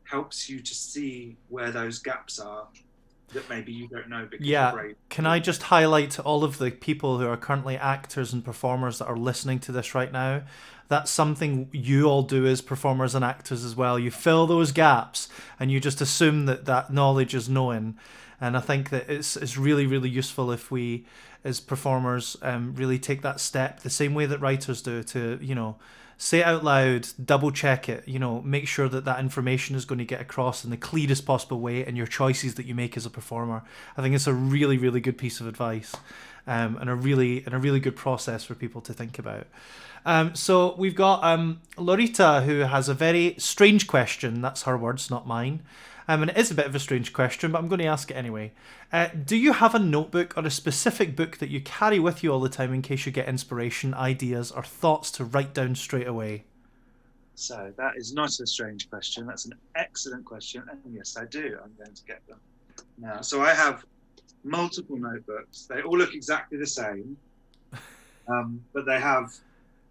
helps you to see where those gaps are that maybe you don't know because you're brave. Can I just highlight to all of the people who are currently actors and performers that are listening to this right now, that's something you all do as performers and actors as well. You fill those gaps and you just assume that knowledge is known. And I think that it's really, really useful if we, as performers, really take that step the same way that writers do to, say it out loud, double check it, make sure that information is going to get across in the clearest possible way in your choices that you make as a performer. I think it's a really, really good piece of advice, and a really good process for people to think about. So we've got Lorita, who has a very strange question. That's her words, not mine. And it is a bit of a strange question, but I'm going to ask it anyway. Do you have a notebook or a specific book that you carry with you all the time in case you get inspiration, ideas, or thoughts to write down straight away? So that is not a strange question. That's an excellent question. And yes, I do. I'm going to get them now. So I have multiple notebooks. They all look exactly the same, but they have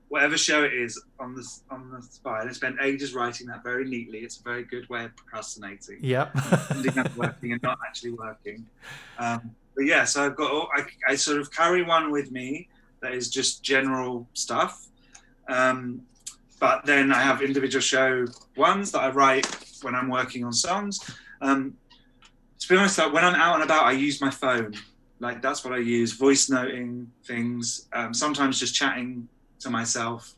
whatever show it is on the spine. I spent ages writing that very neatly. It's a very good way of procrastinating. Yep. Ending up working and not actually working. But yeah, so I've got I sort of carry one with me that is just general stuff. But then I have individual show ones that I write when I'm working on songs. To be honest, like when I'm out and about, I use my phone. Like that's what I use, voice noting things, sometimes just chatting to myself,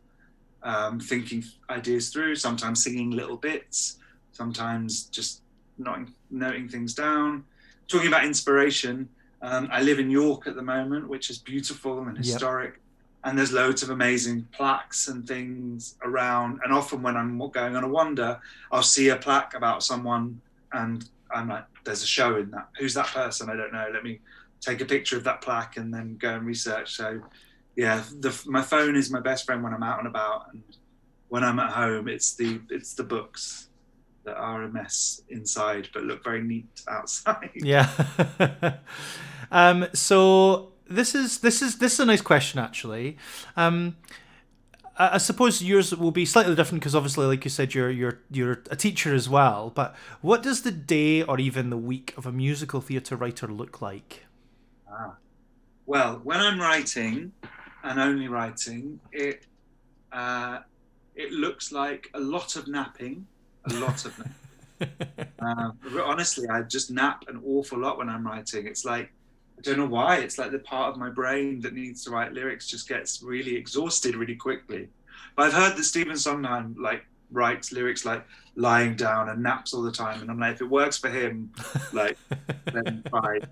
thinking ideas through, sometimes singing little bits, sometimes just noting things down. Talking about inspiration, I live in York at the moment, which is beautiful and historic. Yep. And there's loads of amazing plaques and things around. And often when I'm going on a wander, I'll see a plaque about someone and I'm like, there's a show in that. Who's that person? I don't know. Let me take a picture of that plaque and then go and research. So yeah, my phone is my best friend when I'm out and about, and when I'm at home, it's the books that are a mess inside but look very neat outside. Yeah. So this is a nice question, actually. I suppose yours will be slightly different because obviously, like you said, you're a teacher as well. But what does the day or even the week of a musical theatre writer look like? Well, when I'm writing and only writing, it looks like a lot of napping, a lot of napping. Honestly, I just nap an awful lot when I'm writing. It's like, I don't know why, it's like the part of my brain that needs to write lyrics just gets really exhausted really quickly. But I've heard that Stephen Sondheim like writes lyrics like lying down and naps all the time, and I'm like, if it works for him, like, then fine.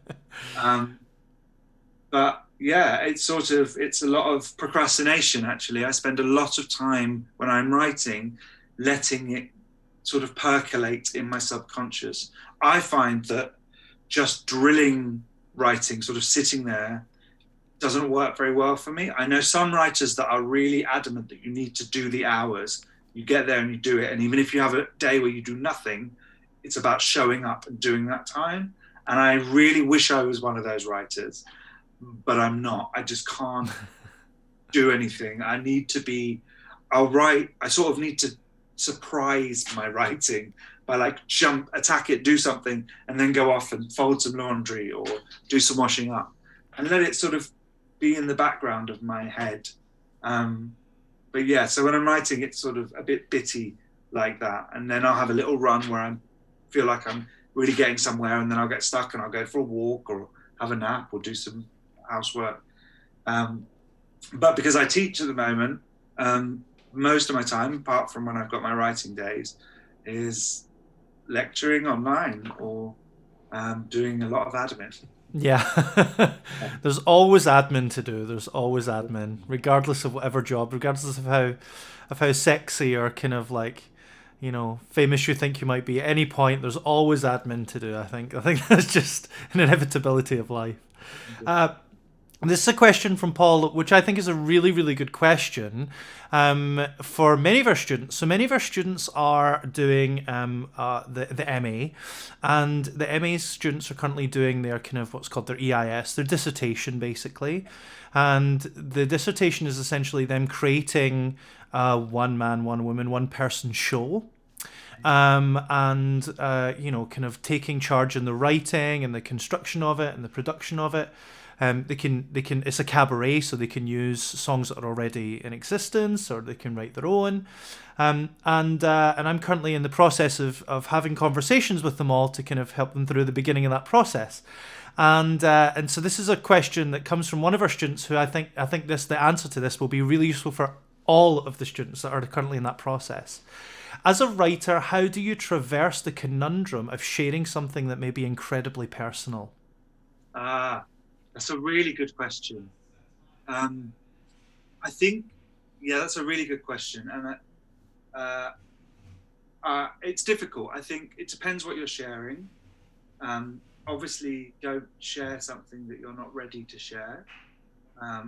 But yeah, it's a lot of procrastination, actually. I spend a lot of time when I'm writing letting it sort of percolate in my subconscious. I find that just drilling writing, sort of sitting there, doesn't work very well for me. I know some writers that are really adamant that you need to do the hours. You get there and you do it. And even if you have a day where you do nothing, it's about showing up and doing that time. And I really wish I was one of those writers, but I'm not. I just can't do anything. I need to be, I'll write, I sort of need to surprise my writing by like attack it, do something, and then go off and fold some laundry or do some washing up and let it sort of be in the background of my head. But yeah, so when I'm writing, it's sort of a bit bitty like that. And then I'll have a little run where I feel like I'm really getting somewhere, and then I'll get stuck and I'll go for a walk or have a nap or do some housework. But because I teach at the moment, most of my time, apart from when I've got my writing days, is lecturing online or doing a lot of admin. Yeah. There's always admin to do. There's always admin, regardless of whatever job, regardless of how sexy or kind of like, famous you think you might be. At any point, there's always admin to do. I think that's just an inevitability of life. This is a question from Paul, which I think is a really, really good question for many of our students. So many of our students are doing the MA, and the MA students are currently doing their kind of what's called their EIS, their dissertation basically. And the dissertation is essentially them creating a one man, one woman, one person show. Kind of taking charge in the writing and the construction of it and the production of it. They can. It's a cabaret, so they can use songs that are already in existence, or they can write their own. And I'm currently in the process of having conversations with them all to kind of help them through the beginning of that process. And so this is a question that comes from one of our students, who I think the answer to this will be really useful for all of the students that are currently in that process. As a writer, how do you traverse the conundrum of sharing something that may be incredibly personal? That's a really good question. I think, that's a really good question. And it's difficult. I think it depends what you're sharing. Obviously, don't share something that you're not ready to share. I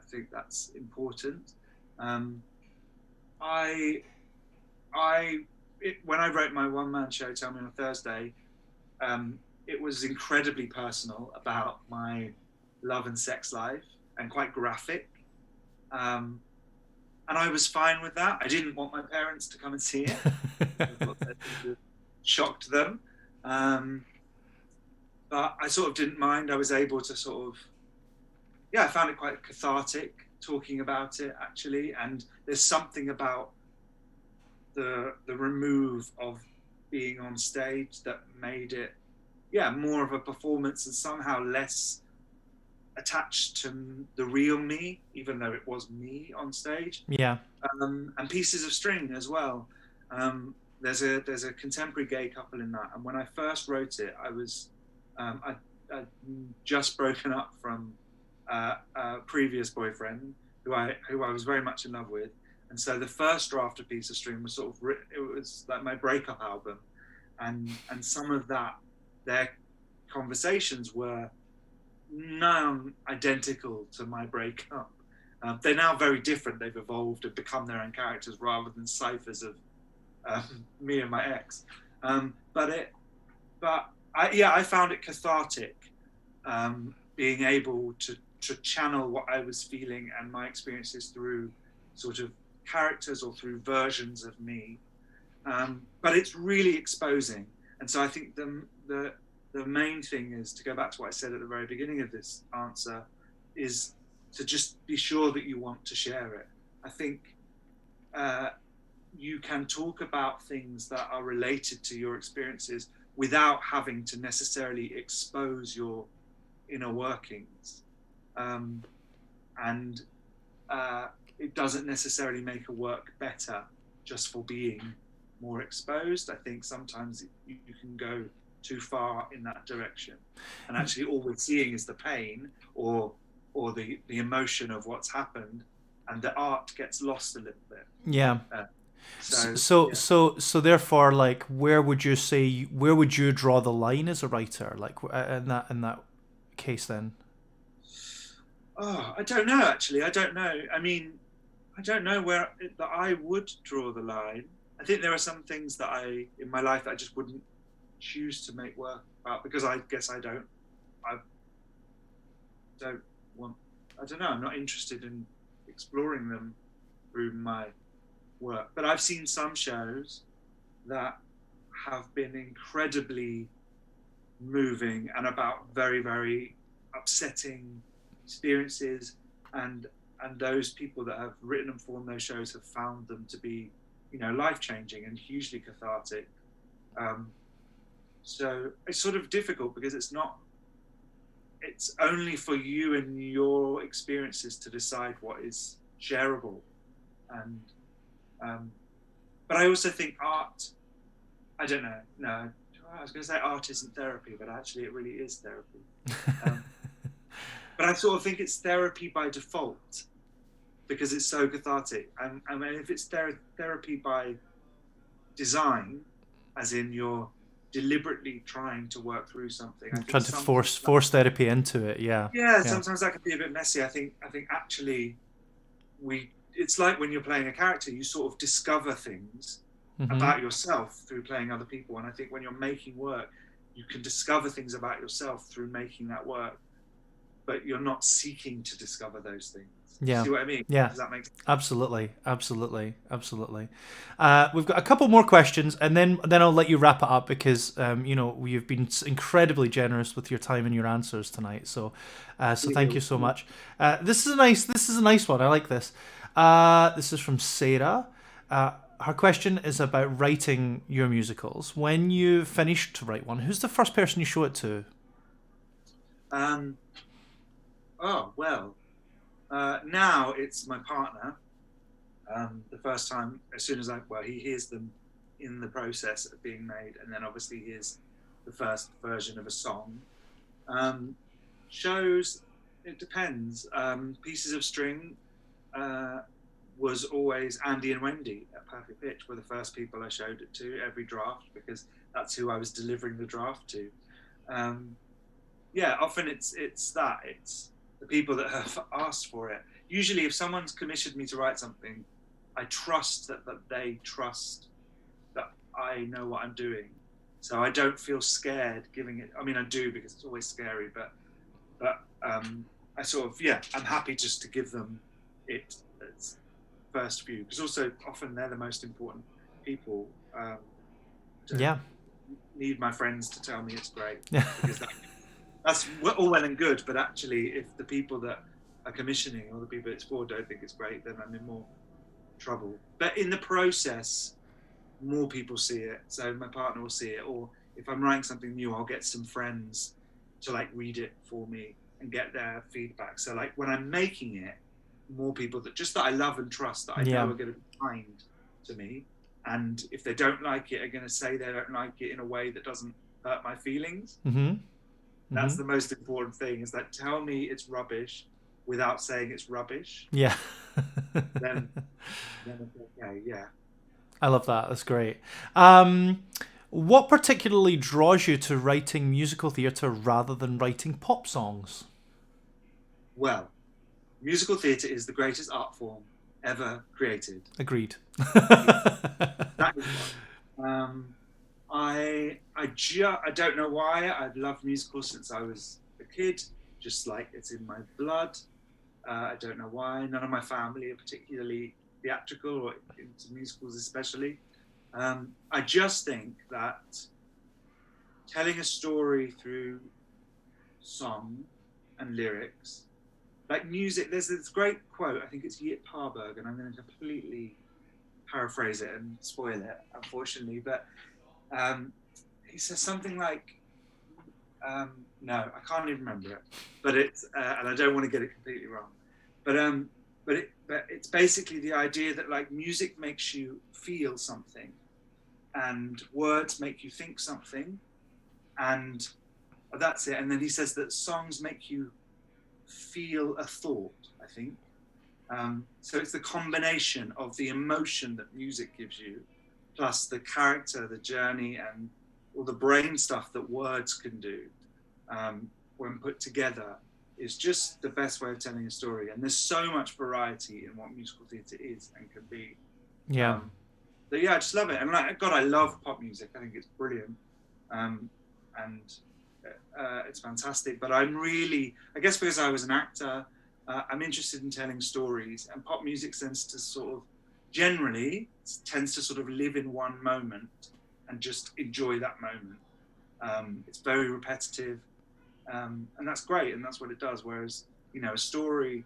think that's important. When I wrote my one-man show, Tell Me on a Thursday, it was incredibly personal about my love and sex life and quite graphic. And I was fine with that. I didn't want my parents to come and see it. I thought that it shocked them. But I sort of didn't mind. I was able to I found it quite cathartic talking about it, actually. And there's something about the remove of being on stage that made it more of a performance and somehow less attached to the real me, even though it was me on stage. Yeah. And Pieces of String as well. There's a contemporary gay couple in that. And when I first wrote it, I was I'd just broken up from a previous boyfriend who I was very much in love with. And so the first draft of Piece of String was it was like my breakup album. and some of that, their conversations were non-identical to my breakup. They're now very different. They've evolved and become their own characters rather than ciphers of me and my ex. But I found it cathartic, being able to channel what I was feeling and my experiences through sort of characters or through versions of me. But it's really exposing. And so I think the main thing is, to go back to what I said at the very beginning of this answer, is to just be sure that you want to share it. I think you can talk about things that are related to your experiences without having to necessarily expose your inner workings. And it doesn't necessarily make a work better just for being more exposed. I think sometimes you can go too far in that direction, and actually all we're seeing is the pain or the emotion of what's happened, and the art gets lost a little bit. Yeah. So therefore, like, where would you draw the line as a writer, like in that case then? Oh, I don't know, actually. I don't know. I mean, I don't know where that I would draw the line. I think there are some things that in my life that I just wouldn't choose to make work about, because I guess I don't want, I don't know, I'm not interested in exploring them through my work. But I've seen some shows that have been incredibly moving and about very, very upsetting experiences, and those people that have written and formed those shows have found them to be, life-changing and hugely cathartic. So it's sort of difficult, because it's only for you and your experiences to decide what is shareable. And but I also think art, I don't know, no, I was going to say art isn't therapy, but actually it really is therapy. But I sort of think it's therapy by default, because it's so cathartic. And I mean, if it's therapy by design, as in you're deliberately trying to work through something, I think trying to force therapy into it. Yeah. Sometimes that can be a bit messy. I think actually it's like when you're playing a character, you sort of discover things about yourself through playing other people. And I think when you're making work, you can discover things about yourself through making that work, but you're not seeking to discover those things. Yeah. See what I mean? Yeah. Does that make sense? Absolutely. We've got a couple more questions, and then I'll let you wrap it up, because you've been incredibly generous with your time and your answers tonight. So thank you so much. This is a nice one. I like this. This is from Sarah. Her question is about writing your musicals. When you finished to write one, who's the first person you show it to? Now it's my partner. The first time, as soon as he hears them in the process of being made, and then obviously hears the first version of a song. Shows, it depends. Pieces of String was always Andy and Wendy at Perfect Pitch were the first people I showed it to every draft, because that's who I was delivering the draft to. Often it's the people that have asked for it. Usually if someone's commissioned me to write something, I trust that they trust that I know what I'm doing. So I don't feel scared giving it. I mean, I do, because it's always scary, but I sort of, I'm happy just to give them it as first view, because also often they're the most important people. Need my friends to tell me it's great, because that's all well and good, but actually if the people that are commissioning or the people it's for don't think it's great, then I'm in more trouble. But in the process, more people see it, so my partner will see it, or if I'm writing something new, I'll get some friends to read it for me and get their feedback. So when I'm making it, more people that I love and trust, that I know are going to be kind to me, and if they don't like it, are going to say they don't like it in a way that doesn't hurt my feelings. That's the most important thing, is that tell me it's rubbish without saying it's rubbish. Yeah. then it's okay. Yeah. I love that. That's great. What particularly draws you to writing musical theatre rather than writing pop songs? Well, musical theatre is the greatest art form ever created. Agreed. That is one. I don't know why. I've loved musicals since I was a kid, just like it's in my blood. I don't know why. None of my family are particularly theatrical or into musicals, especially. I just think that telling a story through song and lyrics, like music, there's this great quote, I think it's Yip Harburg, and I'm going to completely paraphrase it and spoil it, unfortunately, but he says something like, no, I can't even remember it, but it's, and I don't want to get it completely wrong, but it's basically the idea that like music makes you feel something, and words make you think something, and that's it. And then he says that songs make you feel a thought, I think. So it's the combination of the emotion that music gives you, plus the character, the journey, and all the brain stuff that words can do, when put together, is just the best way of telling a story. And there's so much variety in what musical theatre is and can be. Yeah. But yeah, I just love it. And like, God, I love pop music. I think it's brilliant. It's fantastic. But I'm really, I guess because I was an actor, I'm interested in telling stories, and pop music tends to sort of live in one moment and just enjoy that moment. It's very repetitive, and that's great, and that's what it does. Whereas, you know, a story,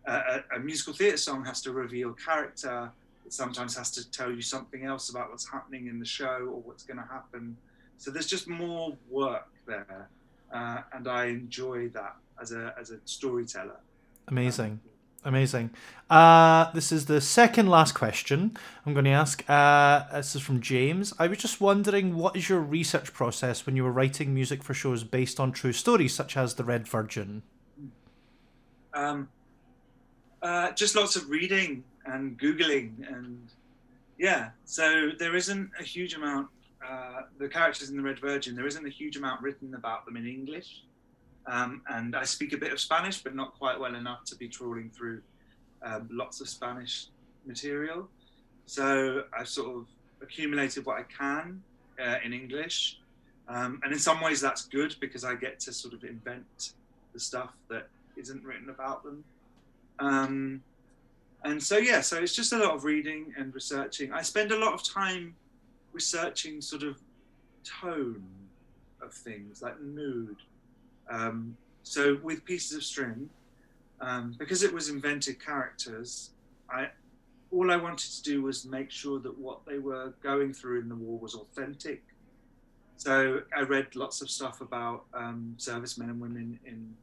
a musical theatre song has to reveal character. It sometimes has to tell you something else about what's happening in the show or what's going to happen. So there's just more work there, and I enjoy that as a storyteller. Amazing. Amazing. This is the second last question I'm going to ask. This is from James. I was just wondering, what is your research process when you were writing music for shows based on true stories, such as The Red Virgin? Just lots of reading and Googling, and yeah, so there isn't a huge amount, the characters in The Red Virgin, there isn't a huge amount written about them in English. And I speak a bit of Spanish, but not quite well enough to be trawling through lots of Spanish material. So I've sort of accumulated what I can in English. And in some ways that's good, because I get to sort of invent the stuff that isn't written about them. And so, yeah, so it's just a lot of reading and researching. I spend a lot of time researching sort of tone of things, like mood. So with Pieces of String, because it was invented characters, all I wanted to do was make sure that what they were going through in the war was authentic. So I read lots of stuff about servicemen and women in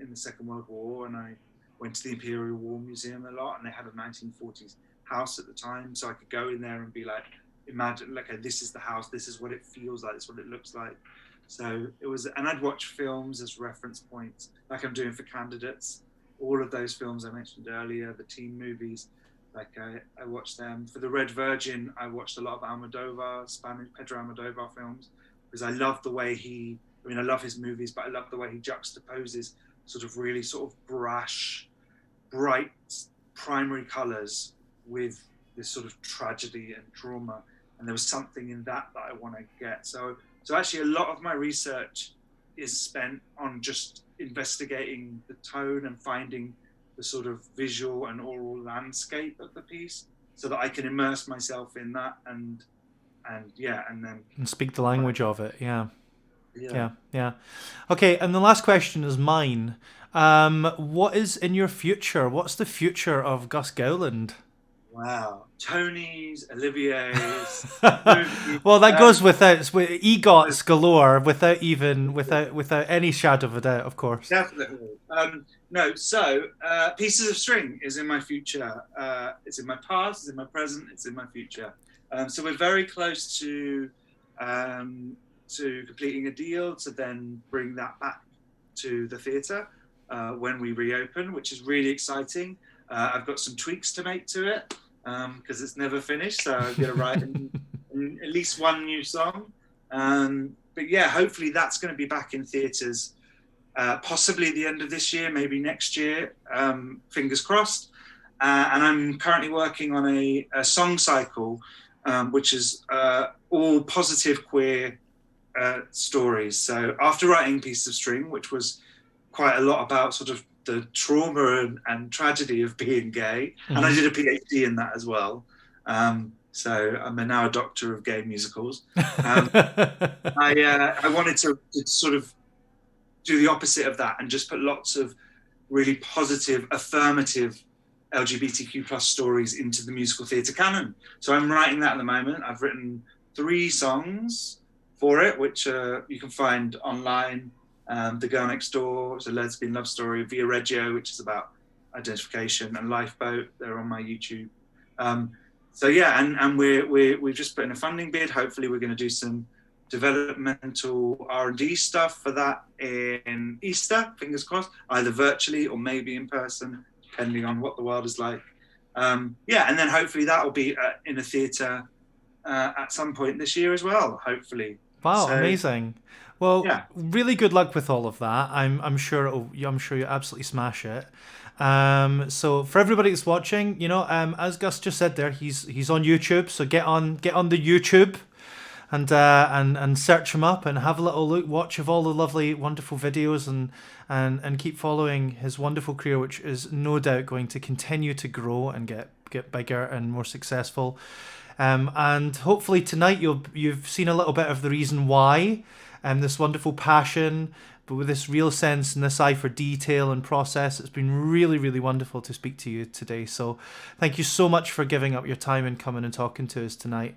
the Second World War, and I went to the Imperial War Museum a lot, and they had a 1940s house at the time, so I could go in there and be like, imagine, like, okay, this is the house, this is what it feels like, this is what it looks like. So it was, and I'd watch films as reference points, like I'm doing for candidates. All of those films I mentioned earlier, the teen movies, like I watched them. For The Red Virgin, I watched a lot of Almodovar, Spanish Pedro Almodovar films, because I love the way I love his movies, but I love the way he juxtaposes sort of really sort of brash, bright primary colors with this sort of tragedy and drama. And there was something in that I want to get. So actually a lot of my research is spent on just investigating the tone and finding the sort of visual and oral landscape of the piece, so that I can immerse myself in that and then speak the language of it. Yeah. Okay, and the last question is mine. What is in your future? What's the future of Gus Gowland? Wow, Tonys, Olivier's. Well, that goes without EGOTs galore, without any shadow of a doubt, of course. Definitely. Pieces of String is in my future. It's in my past, it's in my present, it's in my future. So we're very close to completing a deal to then bring that back to the theatre when we reopen, which is really exciting. I've got some tweaks to make to it, because it's never finished, so I'm going to write a at least one new song. But yeah, hopefully that's going to be back in theatres, possibly at the end of this year, maybe next year. Fingers crossed. And I'm currently working on a song cycle, which is all positive queer stories. So after writing Piece of String, which was quite a lot about sort of the trauma and tragedy of being gay, and I did a PhD in that as well. So I'm now a doctor of gay musicals. I wanted to sort of do the opposite of that and just put lots of really positive, affirmative LGBTQ plus stories into the musical theatre canon. So I'm writing that at the moment. I've written 3 songs for it, which you can find online. The Girl Next Door, it's a lesbian love story. Via Reggio, which is about identification, and Lifeboat, they're on my YouTube. So yeah, and we've just put in a funding bid. Hopefully we're going to do some developmental R&D stuff for that in Easter, fingers crossed, either virtually or maybe in person, depending on what the world is like. Yeah, and then hopefully that will be in a theatre at some point this year as well, hopefully. Wow, so, amazing. Well, yeah. Really good luck with all of that. I'm sure you'll absolutely smash it. So for everybody that's watching, as Gus just said there, he's on YouTube. So get on the YouTube and search him up and have a little watch of all the lovely, wonderful videos and keep following his wonderful career, which is no doubt going to continue to grow and get bigger and more successful. And hopefully tonight you've seen a little bit of the reason why, this wonderful passion, but with this real sense and this eye for detail and process. It's been really, really wonderful to speak to you today. So thank you so much for giving up your time and coming and talking to us tonight.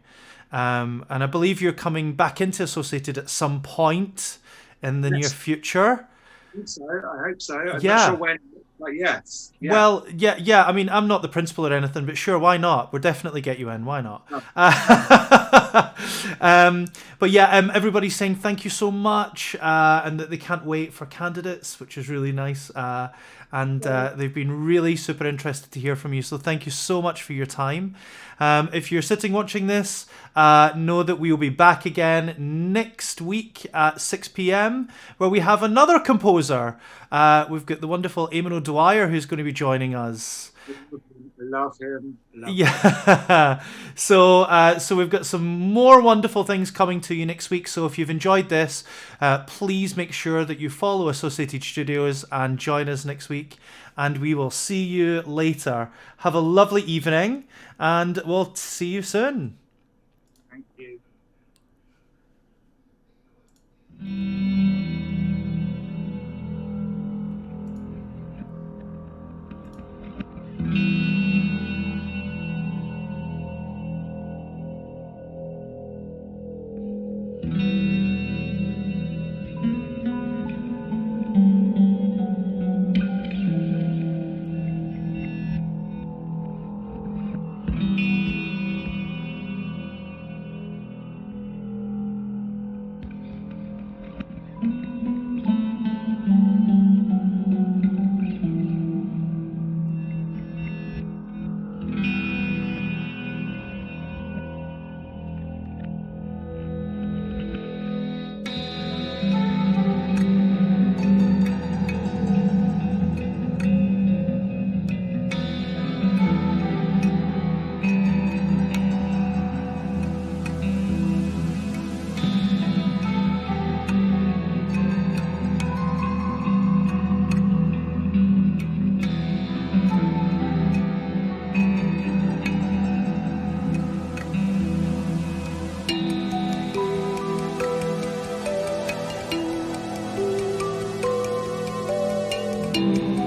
And I believe you're coming back into Associated at some point in the near future. I hope so. I'm not sure when. Like, yes. Yeah. Well, yeah. I mean, I'm not the principal or anything, but sure, why not? We'll definitely get you in. Why not? No. But yeah, everybody's saying thank you so much, and that they can't wait for candidates, which is really nice. And they've been really super interested to hear from you. So thank you so much for your time. If you're sitting watching this, know that we will be back again next week at 6 p.m. where we have another composer. We've got the wonderful Eamon O'Dwyer who's going to be joining us. Love him. Yeah. So we've got some more wonderful things coming to you next week. So if you've enjoyed this, please make sure that you follow Associated Studios and join us next week. And we will see you later. Have a lovely evening, and we'll see you soon. Thank you. you.